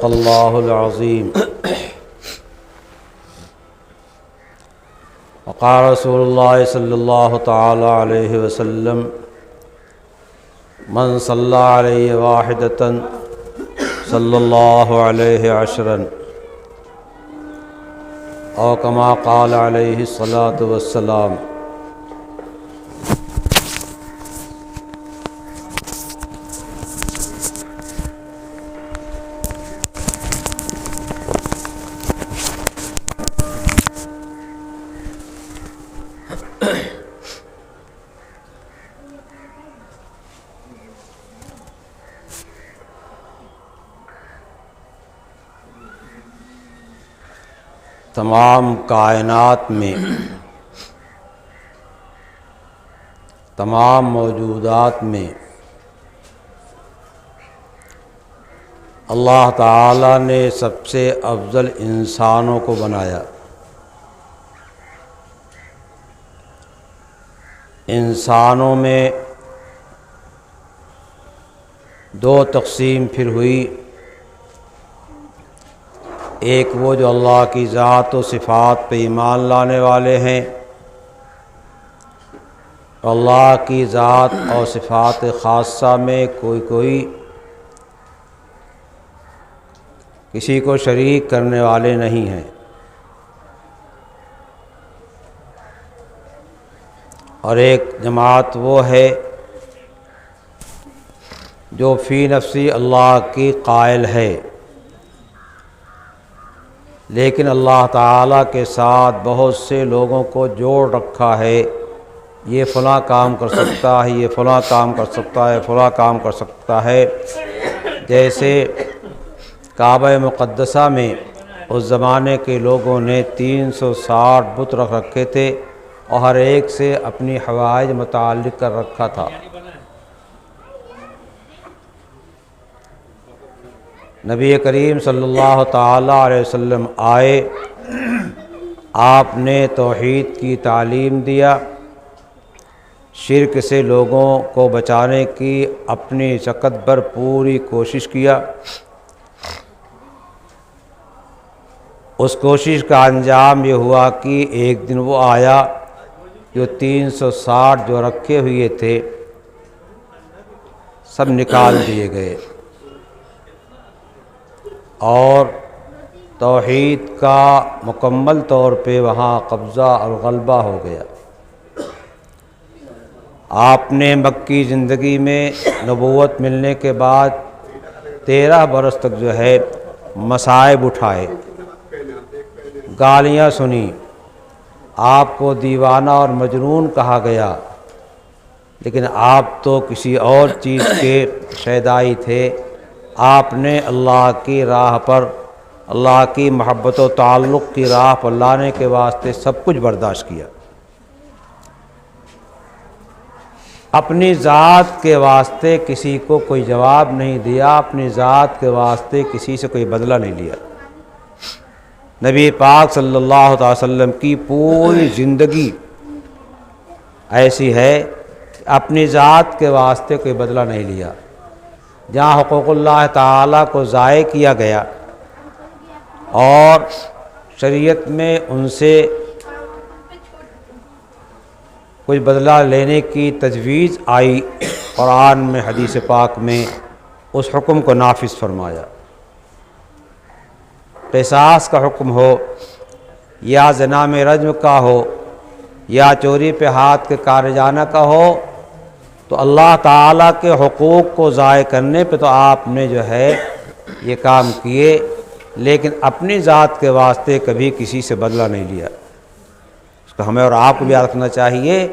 صدق اللہ العظیم وقال رسول اللہ صلی اللہ تعالی علیہ وسلم من صلی علیہ واحدۃ صلی اللہ علیہ عشرا او کما قال علیہ الصلاۃ والسلام۔ تمام کائنات میں، تمام موجودات میں اللہ تعالیٰ نے سب سے افضل انسانوں کو بنایا۔ انسانوں میں دو تقسیم پھر ہوئی، ایک وہ جو اللہ کی ذات و صفات پہ ایمان لانے والے ہیں، اللہ کی ذات اور صفات خاصہ میں کوئی کسی کو شریک کرنے والے نہیں ہیں، اور ایک جماعت وہ ہے جو فی نفسی اللہ کی قائل ہے، لیکن اللہ تعالیٰ کے ساتھ بہت سے لوگوں کو جوڑ رکھا ہے، یہ فلاں کام کر سکتا ہے، یہ فلاں کام کر سکتا ہے، فلاں کام کر سکتا ہے۔ جیسے کعبہ مقدسہ میں اس زمانے کے لوگوں نے 360 بت رکھ رکھے تھے اور ہر ایک سے اپنی حوائج متعلق کر رکھا تھا۔ نبی کریم صلی اللہ تعالیٰ علیہ وسلم آئے، آپ نے توحید کی تعلیم دیا، شرک سے لوگوں کو بچانے کی اپنی شقت پر پوری کوشش کیا۔ اس کوشش کا انجام یہ ہوا کہ ایک دن وہ آیا جو 360 جو رکھے ہوئے تھے سب نکال دیے گئے، اور توحید کا مکمل طور پہ وہاں قبضہ اور غلبہ ہو گیا۔ آپ نے مکی زندگی میں نبوت ملنے کے بعد 13 برس تک جو ہے مصائب اٹھائے، گالیاں سنی، آپ کو دیوانہ اور مجنون کہا گیا، لیکن آپ تو کسی اور چیز کے شیدائی تھے۔ آپ نے اللہ کی راہ پر، اللہ کی محبت و تعلق کی راہ پر لانے کے واسطے سب کچھ برداشت کیا، اپنی ذات کے واسطے کسی کو کوئی جواب نہیں دیا، اپنی ذات کے واسطے کسی سے کوئی بدلہ نہیں لیا۔ نبی پاک صلی اللہ علیہ وسلم کی پوری زندگی ایسی ہے کہ اپنی ذات کے واسطے کوئی بدلہ نہیں لیا۔ جہاں حقوق اللہ تعالیٰ کو ضائع کیا گیا اور شریعت میں ان سے کچھ بدلہ لینے کی تجویز آئی، قرآن میں حدیث پاک میں اس حکم کو نافذ فرمایا۔ قصاص کا حکم ہو یا زنا میں رجم کا ہو یا چوری پہ ہاتھ کے کارے جانا کا ہو، تو اللہ تعالیٰ کے حقوق کو ضائع کرنے پہ تو آپ نے جو ہے یہ کام کیے، لیکن اپنی ذات کے واسطے کبھی کسی سے بدلہ نہیں لیا۔ اس کو ہمیں اور آپ کو بھی یاد رکھنا چاہیے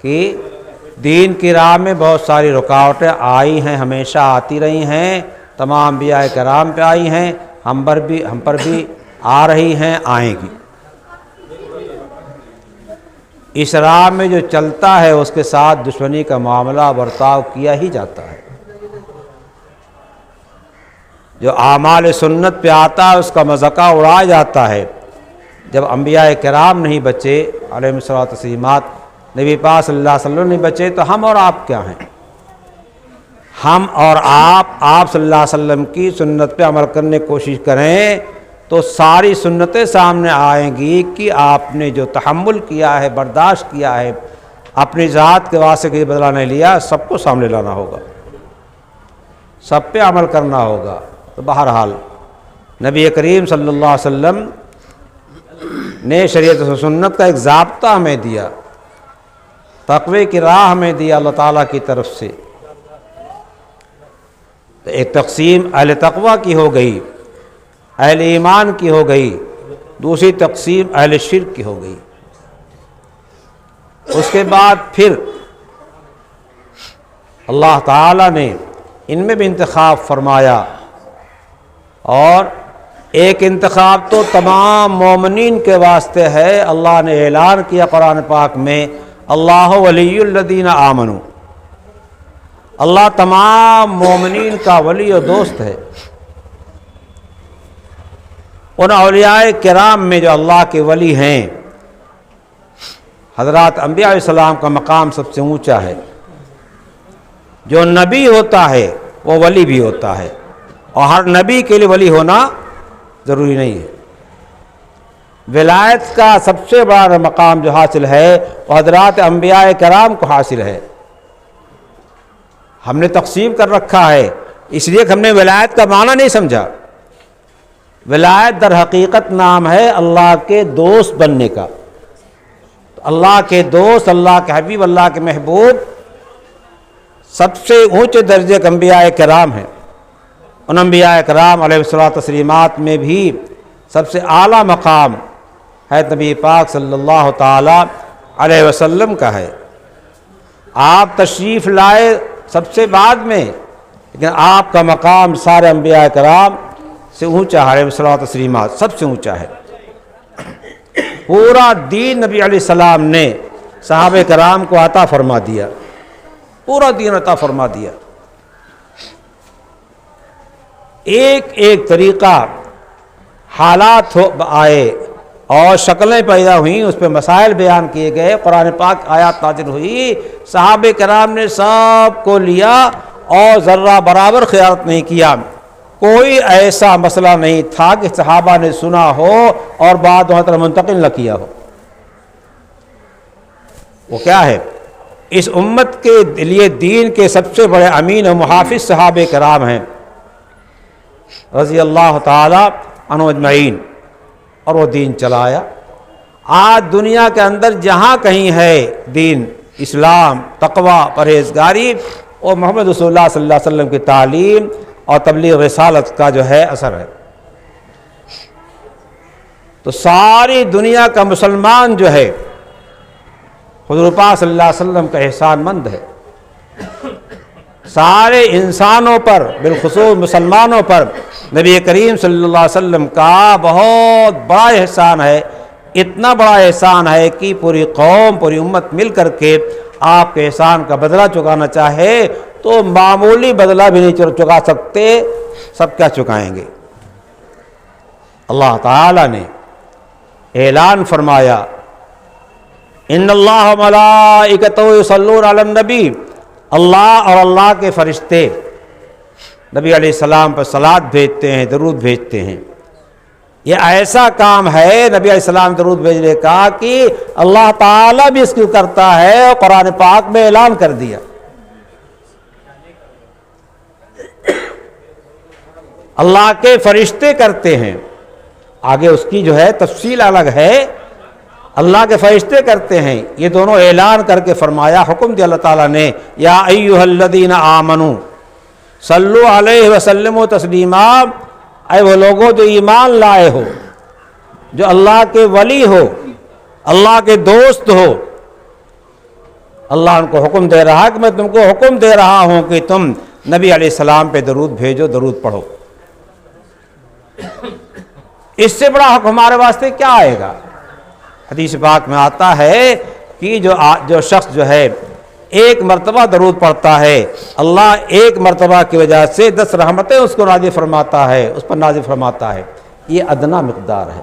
کہ دین کی راہ میں بہت ساری رکاوٹیں آئی ہیں، ہمیشہ آتی رہی ہیں، تمام انبیاء کرام پہ آئی ہیں، ہم پر بھی آ رہی ہیں، آئیں گی۔ اس راہ میں جو چلتا ہے اس کے ساتھ دشمنی کا معاملہ برتاؤ کیا ہی جاتا ہے۔ جو اعمال سنت پہ آتا ہے اس کا مذاق اڑایا جاتا ہے۔ جب انبیاء کرام نہیں بچے علیہم الصلوۃ والتسلیمات، نبی پاک صلی اللہ علیہ وسلم نہیں بچے، تو ہم اور آپ کیا ہیں؟ ہم اور آپ صلی اللہ علیہ وسلم کی سنت پہ عمل کرنے کی کوشش کریں تو ساری سنتیں سامنے آئیں گی کہ آپ نے جو تحمل کیا ہے، برداشت کیا ہے، اپنی ذات کے واسطے کے بدلہ نہیں لیا، سب کو سامنے لانا ہوگا، سب پہ عمل کرنا ہوگا۔ تو بہرحال نبی کریم صلی اللہ علیہ وسلم نے شریعت و سنت کا ایک ضابطہ ہمیں دیا، تقوی کی راہ ہمیں دیا اللہ تعالیٰ کی طرف سے۔ تو ایک تقسیم اہل تقوی کی ہو گئی، اہل ایمان کی ہو گئی، دوسری تقسیم اہل شرک کی ہو گئی۔ اس کے بعد پھر اللہ تعالیٰ نے ان میں بھی انتخاب فرمایا، اور ایک انتخاب تو تمام مومنین کے واسطے ہے۔ اللہ نے اعلان کیا قرآن پاک میں، اللہ ولی الذین آمنوا، اللہ تمام مومنین کا ولی و دوست ہے۔ ان اولیاء کرام میں جو اللہ کے ولی ہیں، حضرات انبیاء علیہ السلام کا مقام سب سے اونچا ہے۔ جو نبی ہوتا ہے وہ ولی بھی ہوتا ہے، اور ہر نبی کے لیے ولی ہونا ضروری نہیں ہے۔ ولایت کا سب سے بڑا مقام جو حاصل ہے وہ حضرات انبیاء کرام کو حاصل ہے۔ ہم نے تقسیم کر رکھا ہے، اس لیے کہ ہم نے ولایت کا معنی نہیں سمجھا۔ ولایت در حقیقت نام ہے اللہ کے دوست بننے کا۔ تو اللہ کے دوست، اللہ کے حبیب، اللہ کے محبوب سب سے اونچے درجے کے انبیاء کرام ہیں۔ ان انبیاء کرام علیہ الصلوۃ والتسلیمات میں بھی سب سے اعلیٰ مقام ہے نبی پاک صلی اللہ تعالی علیہ وسلم کا ہے۔ آپ تشریف لائے سب سے بعد میں، لیکن آپ کا مقام سارے انبیاء کرام سے اونچا ہے، علیہ الصلوۃ والتسلیمات سب سے اونچا ہے۔ پورا دین نبی علیہ السلام نے صحابہ کرام کو عطا فرما دیا، پورا دین عطا فرما دیا۔ ایک ایک طریقہ حالات آئے اور شکلیں پیدا ہوئیں، اس پہ مسائل بیان کیے گئے، قرآن پاک آیات نازل ہوئی، صحابہ کرام نے سب کو لیا اور ذرہ برابر خیانت نہیں کیا۔ کوئی ایسا مسئلہ نہیں تھا کہ صحابہ نے سنا ہو اور بعد وہاں تک منتقل نہ کیا ہو۔ وہ کیا ہے؟ اس امت کے لیے دین کے سب سے بڑے امین و محافظ صحابہ کرام ہیں رضی اللہ تعالی عنہ اجمعین، اور وہ دین چلایا۔ آج دنیا کے اندر جہاں کہیں ہے دین، اسلام، تقوی، پرہیزگاری، اور محمد رسول اللہ صلی اللہ علیہ وسلم کی تعلیم اور تبلیغ رسالت کا جو ہے اثر ہے۔ تو ساری دنیا کا مسلمان جو ہے حضور پاک صلی اللہ علیہ وسلم کا احسان مند ہے۔ سارے انسانوں پر، بالخصوص مسلمانوں پر نبی کریم صلی اللہ علیہ وسلم کا بہت بڑا احسان ہے۔ اتنا بڑا احسان ہے کہ پوری قوم، پوری امت مل کر کے آپ کے احسان کا بدلہ چکانا چاہے تو معمولی بدلہ بھی نہیں چکا سکتے، سب کیا چکائیں گے؟ اللہ تعالی نے اعلان فرمایا، ان اللہ ملائکتہ یصلون علی النبی، اللہ اور اللہ کے فرشتے نبی علیہ السلام پر صلوات بھیجتے ہیں، درود بھیجتے ہیں۔ یہ ایسا کام ہے نبی علیہ السلام درود بھیجنے کا کہ اللہ تعالیٰ بھی اس کی کرتا ہے، اور قرآن پاک میں اعلان کر دیا۔ اللہ کے فرشتے کرتے ہیں، آگے اس کی جو ہے تفصیل الگ ہے۔ اللہ کے فرشتے کرتے ہیں، یہ دونوں اعلان کر کے فرمایا، حکم دیا اللہ تعالیٰ نے، یا ایھا الذین آمنوا صلو علیہ وسلموا تسلیما، اے وہ لوگوں جو ایمان لائے ہو، جو اللہ کے ولی ہو، اللہ کے دوست ہو۔ اللہ ان کو حکم دے رہا ہے کہ میں تم کو حکم دے رہا ہوں کہ تم نبی علیہ السلام پہ درود بھیجو، درود پڑھو۔ اس سے بڑا حکم ہمارے واسطے کیا آئے گا؟ حدیث پاک میں آتا ہے کہ جو شخص جو ہے ایک مرتبہ درود پڑھتا ہے، اللہ ایک مرتبہ کی وجہ سے 10 رحمتیں اس کو نازل فرماتا ہے، اس پر نازل فرماتا ہے۔ یہ ادنا مقدار ہے۔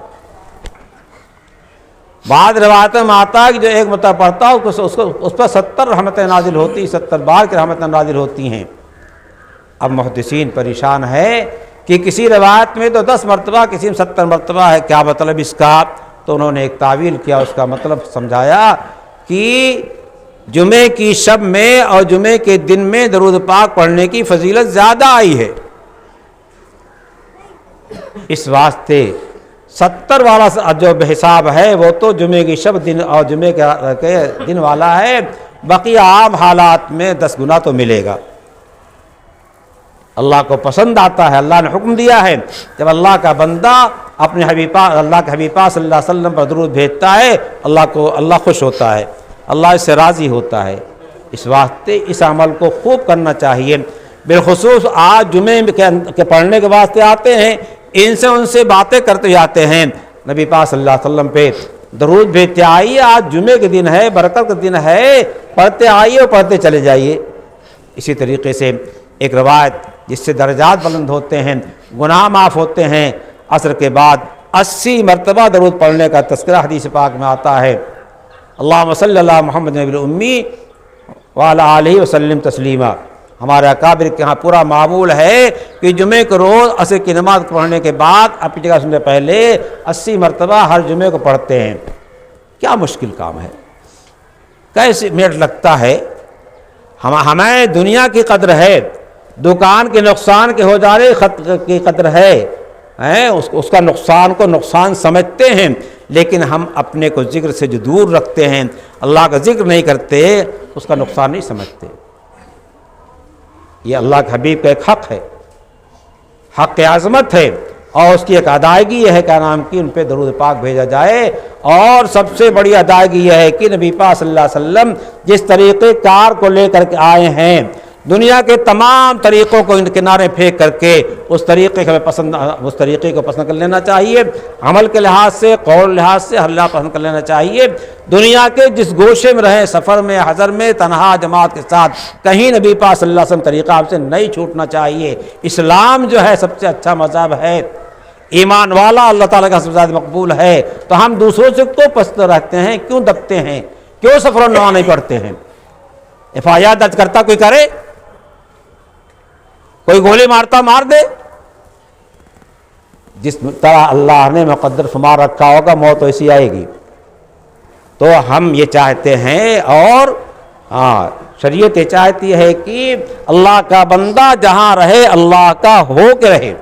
بعض روایتوں میں آتا ہے کہ جو ایک مرتبہ پڑھتا ہے اس پر 70 رحمتیں نازل ہوتی، 70 بار کی رحمتیں نازل ہوتی ہیں۔ اب محدثین پریشان ہے کہ کسی روایت میں تو 10 مرتبہ، کسی میں 70 مرتبہ ہے، کیا مطلب اس کا؟ تو انہوں نے ایک تعویل کیا، اس کا مطلب سمجھایا کہ جمعے کی شب میں اور جمعے کے دن میں درود پاک پڑھنے کی فضیلت زیادہ آئی ہے، اس واسطے 70 والا جو حساب ہے وہ تو جمعے کی شب دن اور جمعے کے دن والا ہے، باقی عام حالات میں 10 گنا تو ملے گا۔ اللہ کو پسند آتا ہے، اللہ نے حکم دیا ہے، جب اللہ کا بندہ اپنے اللہ کے حبیب صلی اللہ علیہ وسلم پر درود بھیجتا ہے، اللہ خوش ہوتا ہے، اللہ اس سے راضی ہوتا ہے۔ اس واسطے اس عمل کو خوب کرنا چاہیے۔ بالخصوص آج جمعے کے پڑھنے کے واسطے آتے ہیں، ان سے باتیں کرتے جاتے ہیں، نبی پاک صلی اللہ علیہ وسلم پہ درود بھیجتے آئیے، آج جمعے کے دن ہے، برکت کا دن ہے، پڑھتے آئیے اور پڑھتے چلے جائیے۔ اسی طریقے سے ایک روایت جس سے درجات بلند ہوتے ہیں، گناہ معاف ہوتے ہیں، عصر کے بعد 80 مرتبہ درود پڑھنے کا تذکرہ حدیث پاک میں آتا ہے۔ اللہم صلی اللہ محمد نبی الامی وعلی آلہ وسلم تسلیما۔ ہمارے اکابر کے ہاں پورا معمول ہے کہ جمعے کے روز عصر کی نماز پڑھنے کے بعد اپنی جگہ سننے پہلے 80 مرتبہ ہر جمعے کو پڑھتے ہیں۔ کیا مشکل کام ہے، کیسے منٹ لگتا ہے؟ ہمیں دنیا کی قدر ہے، دکان کے نقصان کے ہو جانے کی قدر ہے، اس کا نقصان کو نقصان سمجھتے ہیں، لیکن ہم اپنے کو ذکر سے جو دور رکھتے ہیں، اللہ کا ذکر نہیں کرتے، اس کا نقصان نہیں سمجھتے۔ یہ اللہ کے حبیب کا ایک حق ہے، حق عظمت ہے، اور اس کی ایک ادائیگی یہ ہے کہ نام کی ان پہ درود پاک بھیجا جائے۔ اور سب سے بڑی ادائیگی یہ ہے کہ نبی پاک صلی اللہ علیہ وسلم جس طریقے کار کو لے کر کے آئے ہیں، دنیا کے تمام طریقوں کو کنارے پھینک کر کے اس طریقے کو پسند کر لینا چاہیے، عمل کے لحاظ سے، قول لحاظ سے ہر لحاظ پسند کر لینا چاہیے۔ دنیا کے جس گوشے میں رہیں، سفر میں، حضر میں، تنہا جماعت کے ساتھ، کہیں نبی پاک صلی اللہ علیہ وسلم طریقہ آپ سے نہیں چھوٹنا چاہیے۔ اسلام جو ہے سب سے اچھا مذہب ہے، ایمان والا اللہ تعالیٰ کا سب سے زیادہ مقبول ہے، تو ہم دوسروں سے کیوں پست رہتے ہیں، کیوں دبتے ہیں، کیوں سفر و نما نہیں پڑھتے ہیں؟ FIR درج کرتا کوئی کرے، کوئی گولی مارتا مار دے، جس طرح اللہ نے مقدر شمار رکھا ہوگا موت ایسی آئے گی۔ تو ہم یہ چاہتے ہیں، اور شریعت یہ چاہتی ہے کہ اللہ کا بندہ جہاں رہے اللہ کا ہو کے رہے،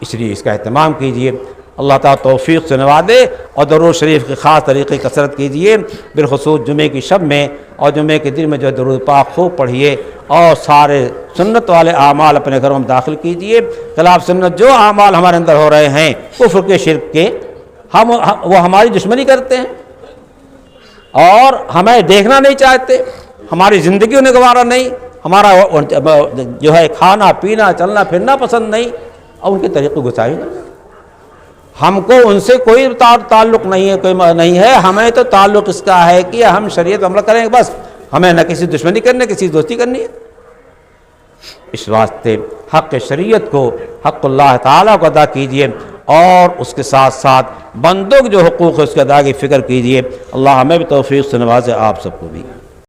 اس لیے اس کا اہتمام کیجئے۔ اللہ تعالیٰ توفیق سے نوازے، اور درود شریف کی خاص طریقے کی کثرت کیجئے، بالخصوص جمعے کی شب میں اور جمعے کے دن میں جو درود پاک خوب پڑھیے، اور سارے سنت والے اعمال اپنے گھروں میں داخل کیجئے۔ خلاف سنت جو اعمال ہمارے اندر ہو رہے ہیں، کفر کے، شرک کے، وہ ہماری دشمنی کرتے ہیں، اور ہمیں دیکھنا نہیں چاہتے، ہماری زندگی انہیں گوارا نہیں، ہمارا جو ہے کھانا پینا چلنا پھرنا پسند نہیں، اور ان کے طریقے گسائی نہیں۔ ہم کو ان سے کوئی تعلق نہیں ہے، کوئی نہیں ہے، ہمیں تو تعلق اس کا ہے کہ ہم شریعت عمل کریں گے، بس ہمیں نہ کسی دشمنی کرنی، کسی دوستی کرنی ہے۔ اس واسطے حق شریعت کو، حق اللہ تعالیٰ کو ادا کیجئے، اور اس کے ساتھ ساتھ بندوں کے جو حقوق ہے اس کے ادا کی فکر کیجئے۔ اللہ ہمیں بھی توفیق سے نوازے، آپ سب کو بھی۔